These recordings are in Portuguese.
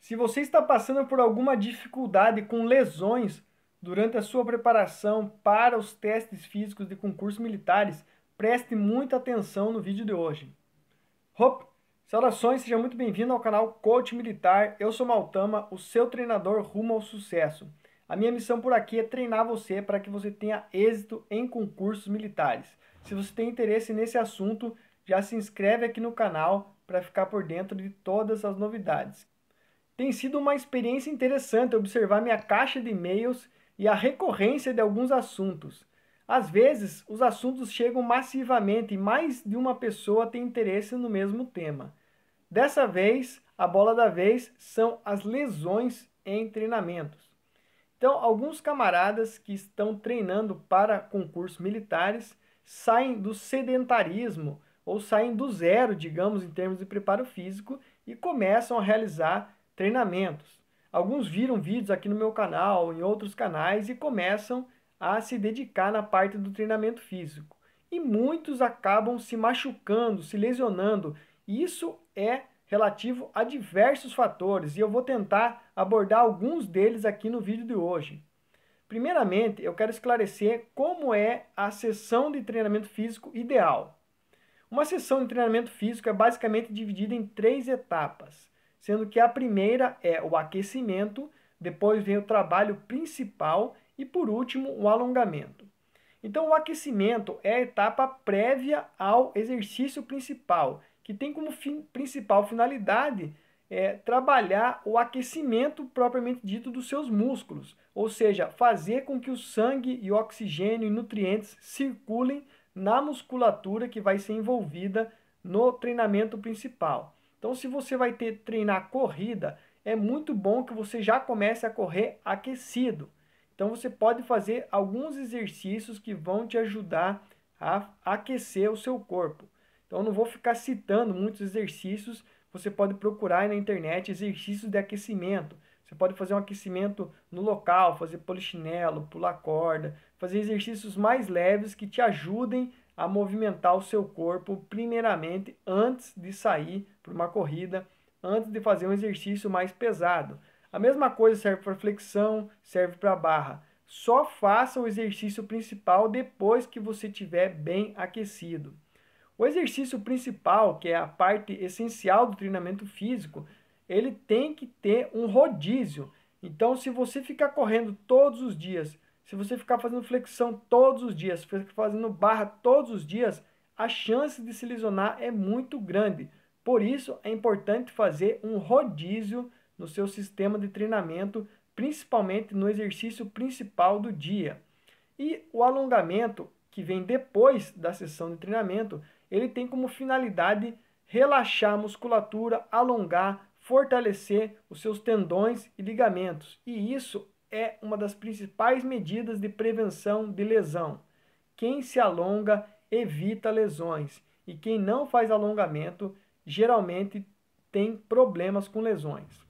Se você está passando por alguma dificuldade com lesões durante a sua preparação para os testes físicos de concursos militares, preste muita atenção no vídeo de hoje. Hop! Saudações, seja muito bem-vindo ao canal Coach Militar. Eu sou Maltama, o seu treinador rumo ao sucesso. A minha missão por aqui é treinar você para que você tenha êxito em concursos militares. Se você tem interesse nesse assunto, já se inscreve aqui no canal para ficar por dentro de todas as novidades. Tem sido uma experiência interessante observar minha caixa de e-mails e a recorrência de alguns assuntos. Às vezes, os assuntos chegam massivamente e mais de uma pessoa tem interesse no mesmo tema. Dessa vez, a bola da vez são as lesões em treinamentos. Então, alguns camaradas que estão treinando para concursos militares saem do sedentarismo ou saem do zero, digamos, em termos de preparo físico e começam a realizar treinamentos. Alguns viram vídeos aqui no meu canal, em outros canais e começam a se dedicar na parte do treinamento físico. E muitos acabam se machucando, se lesionando. Isso é relativo a diversos fatores e eu vou tentar abordar alguns deles aqui no vídeo de hoje. Primeiramente, eu quero esclarecer como é a sessão de treinamento físico ideal. Uma sessão de treinamento físico é basicamente dividida em 3 etapas, sendo que a primeira é o aquecimento, depois vem o trabalho principal e, por último, o alongamento. Então, o aquecimento é a etapa prévia ao exercício principal, que tem como principal finalidade trabalhar o aquecimento propriamente dito dos seus músculos, ou seja, fazer com que o sangue e o oxigênio e nutrientes circulem na musculatura que vai ser envolvida no treinamento principal. Então, se você vai treinar corrida, é muito bom que você já comece a correr aquecido. Então, você pode fazer alguns exercícios que vão te ajudar a aquecer o seu corpo. Então, eu não vou ficar citando muitos exercícios, você pode procurar aí na internet exercícios de aquecimento. Você pode fazer um aquecimento no local, fazer polichinelo, pular corda, fazer exercícios mais leves que te ajudem a movimentar o seu corpo primeiramente antes de sair para uma corrida, antes de fazer um exercício mais pesado. A mesma coisa serve para flexão, serve para barra. Só faça o exercício principal depois que você estiver bem aquecido. O exercício principal, que é a parte essencial do treinamento físico, ele tem que ter um rodízio. Então, se você ficar correndo todos os dias, se você ficar fazendo flexão todos os dias, se você ficar fazendo barra todos os dias, a chance de se lesionar é muito grande. Por isso, é importante fazer um rodízio no seu sistema de treinamento, principalmente no exercício principal do dia. E o alongamento, que vem depois da sessão de treinamento, ele tem como finalidade relaxar a musculatura, alongar, fortalecer os seus tendões e ligamentos. E isso é uma das principais medidas de prevenção de lesão. Quem se alonga evita lesões e quem não faz alongamento geralmente tem problemas com lesões.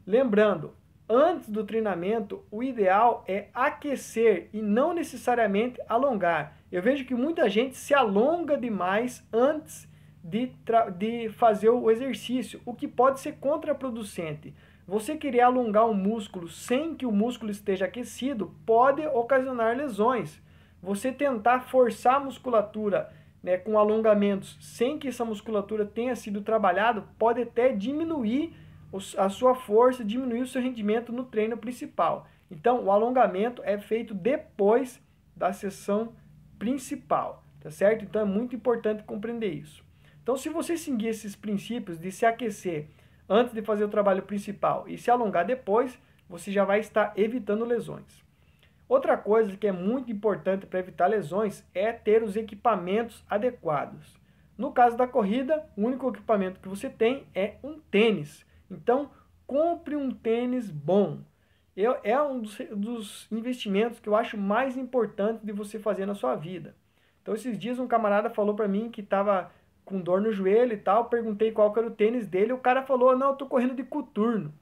Lembrando, antes do treinamento, o ideal é aquecer e não necessariamente alongar. Eu vejo que muita gente se alonga demais antes de fazer o exercício, o que pode ser contraproducente. Você querer alongar um músculo sem que o músculo esteja aquecido pode ocasionar lesões. Você tentar forçar a musculatura, com alongamentos sem que essa musculatura tenha sido trabalhada pode até diminuir a sua força, diminuir o seu rendimento no treino principal. Então, o alongamento é feito depois da sessão principal, tá certo? Então, é muito importante compreender isso. Então, se você seguir esses princípios de se aquecer antes de fazer o trabalho principal e se alongar depois, você já vai estar evitando lesões. Outra coisa que é muito importante para evitar lesões é ter os equipamentos adequados. No caso da corrida, o único equipamento que você tem é um tênis. Então, compre um tênis bom. É um dos investimentos que eu acho mais importante de você fazer na sua vida. Então, esses dias um camarada falou para mim que estava com dor no joelho e tal, perguntei qual que era o tênis dele, o cara falou, não, eu tô correndo de coturno.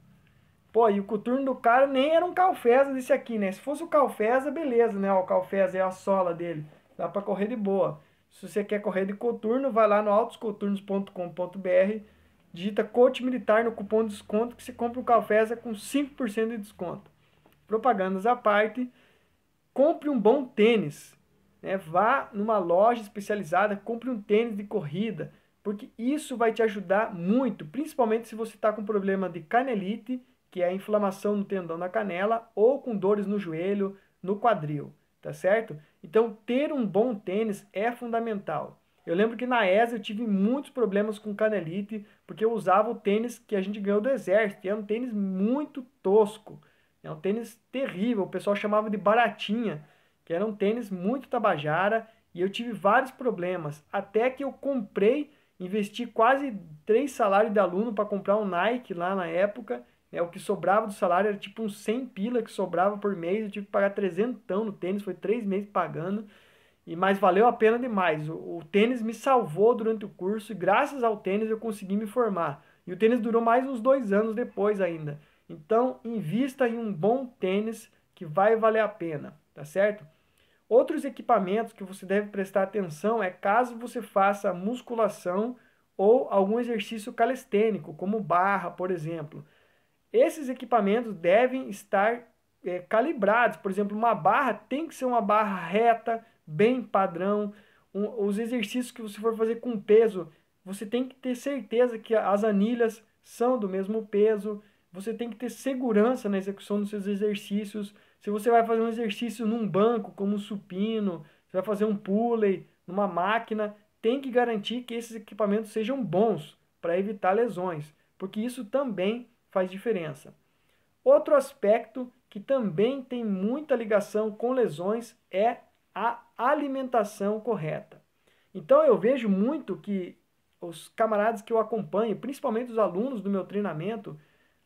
Pô, e o coturno do cara nem era um Calfesa desse aqui, né? Se fosse o Calfesa, beleza, né? O Calfesa é a sola dele, dá para correr de boa. Se você quer correr de coturno, vai lá no autoscoturnos.com.br. digita coach militar no cupom de desconto que você compra um café com 5% de desconto. Propagandas à parte, compre um bom tênis, né? Vá numa loja especializada, compre um tênis de corrida, porque isso vai te ajudar muito, principalmente se você está com problema de canelite, que é a inflamação no tendão da canela, ou com dores no joelho, no quadril, tá certo? Então, ter um bom tênis é fundamental. Eu lembro que na ESA eu tive muitos problemas com canelite, porque eu usava o tênis que a gente ganhou do exército, e era um tênis muito tosco. É um tênis terrível, o pessoal chamava de baratinha, que era um tênis muito tabajara, e eu tive vários problemas, até que eu comprei, investi quase 3 salários de aluno para comprar um Nike lá na época, o que sobrava do salário era tipo uns 100 pila que sobrava por mês, eu tive que pagar 300 no tênis, foi 3 meses pagando, mas valeu a pena demais. O tênis me salvou durante o curso e graças ao tênis eu consegui me formar. E o tênis durou mais uns 2 anos depois ainda. Então, invista em um bom tênis que vai valer a pena, tá certo? Outros equipamentos que você deve prestar atenção é caso você faça musculação ou algum exercício calistênico, como barra, por exemplo. Esses equipamentos devem estar calibrados. Por exemplo, uma barra tem que ser uma barra reta, bem padrão. Os exercícios que você for fazer com peso, você tem que ter certeza que as anilhas são do mesmo peso. Você tem que ter segurança na execução dos seus exercícios. Se você vai fazer um exercício num banco, como um supino, você vai fazer um pulley numa máquina, tem que garantir que esses equipamentos sejam bons para evitar lesões, porque isso também faz diferença. Outro aspecto que também tem muita ligação com lesões é a alimentação correta. Então eu vejo muito que os camaradas que eu acompanho, principalmente os alunos do meu treinamento,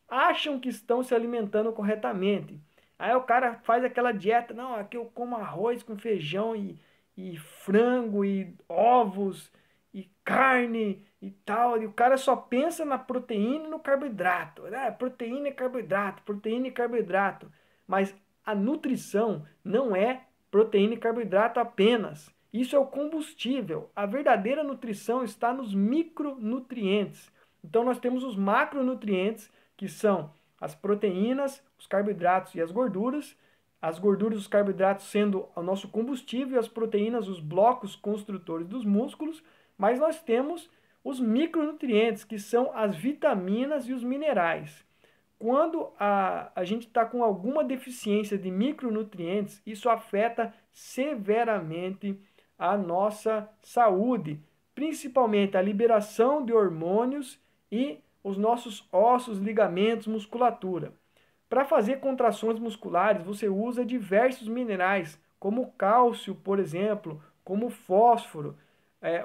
acham que estão se alimentando corretamente. Aí o cara faz aquela dieta, não, aqui eu como arroz com feijão e frango e ovos e carne e tal, e o cara só pensa na proteína e no carboidrato. Proteína e carboidrato, proteína e carboidrato. Mas a nutrição não é proteína e carboidrato apenas. Isso é o combustível. A verdadeira nutrição está nos micronutrientes. Então nós temos os macronutrientes, que são as proteínas, os carboidratos e as gorduras e os carboidratos sendo o nosso combustível e as proteínas os blocos construtores dos músculos, mas nós temos os micronutrientes, que são as vitaminas e os minerais. Quando a gente está com alguma deficiência de micronutrientes, isso afeta severamente a nossa saúde, principalmente a liberação de hormônios e os nossos ossos, ligamentos, musculatura. Para fazer contrações musculares, você usa diversos minerais, como cálcio, por exemplo, como fósforo.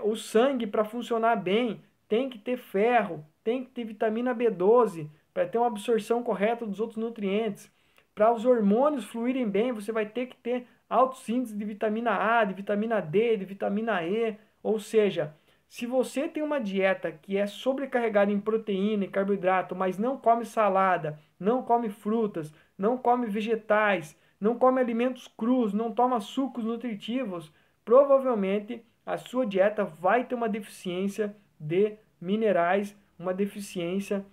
O sangue, para funcionar bem, tem que ter ferro, tem que ter vitamina B12, para ter uma absorção correta dos outros nutrientes. Para os hormônios fluírem bem, você vai ter que ter altos índices de vitamina A, de vitamina D, de vitamina E. Ou seja, se você tem uma dieta que é sobrecarregada em proteína e carboidrato, mas não come salada, não come frutas, não come vegetais, não come alimentos crus, não toma sucos nutritivos, provavelmente a sua dieta vai ter uma deficiência de minerais, uma deficiência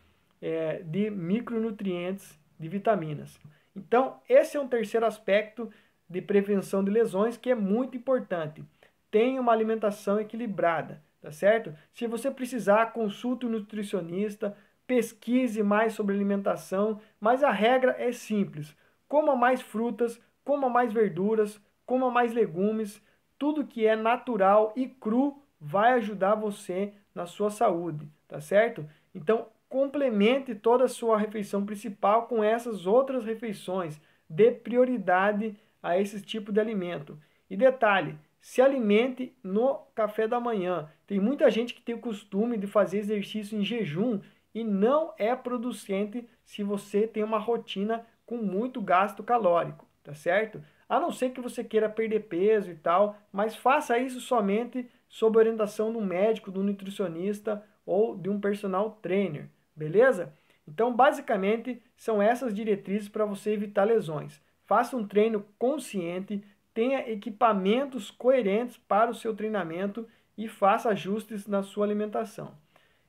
de micronutrientes, de vitaminas. Então, esse é um terceiro aspecto de prevenção de lesões que é muito importante. Tenha uma alimentação equilibrada, tá certo? Se você precisar, consulte um nutricionista, pesquise mais sobre alimentação, mas a regra é simples. Coma mais frutas, coma mais verduras, coma mais legumes, tudo que é natural e cru vai ajudar você na sua saúde, tá certo? Então, complemente toda a sua refeição principal com essas outras refeições. Dê prioridade a esse tipo de alimento. E detalhe, se alimente no café da manhã. Tem muita gente que tem o costume de fazer exercício em jejum e não é producente se você tem uma rotina com muito gasto calórico, tá certo? A não ser que você queira perder peso e tal, mas faça isso somente sob orientação do médico, do nutricionista ou de um personal trainer, beleza? Então, basicamente, são essas diretrizes para você evitar lesões. Faça um treino consciente, tenha equipamentos coerentes para o seu treinamento e faça ajustes na sua alimentação.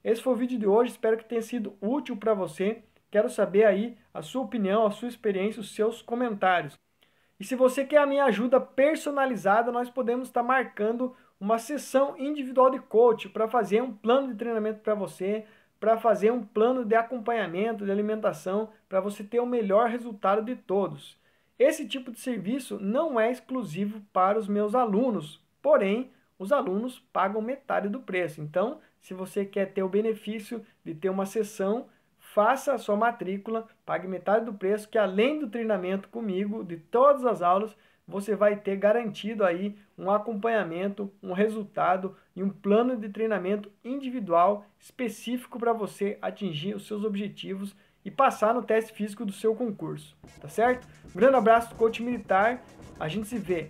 Esse foi o vídeo de hoje, espero que tenha sido útil para você. Quero saber aí a sua opinião, a sua experiência, os seus comentários. E se você quer a minha ajuda personalizada, nós podemos estar marcando uma sessão individual de coach para fazer um plano de treinamento para você, para fazer um plano de acompanhamento, de alimentação, para você ter o melhor resultado de todos. Esse tipo de serviço não é exclusivo para os meus alunos, porém, os alunos pagam metade do preço. Então, se você quer ter o benefício de ter uma sessão, faça a sua matrícula, pague metade do preço, que além do treinamento comigo, de todas as aulas, você vai ter garantido aí um acompanhamento, um resultado e um plano de treinamento individual específico para você atingir os seus objetivos e passar no teste físico do seu concurso, tá certo? Um grande abraço do Coach Militar, a gente se vê.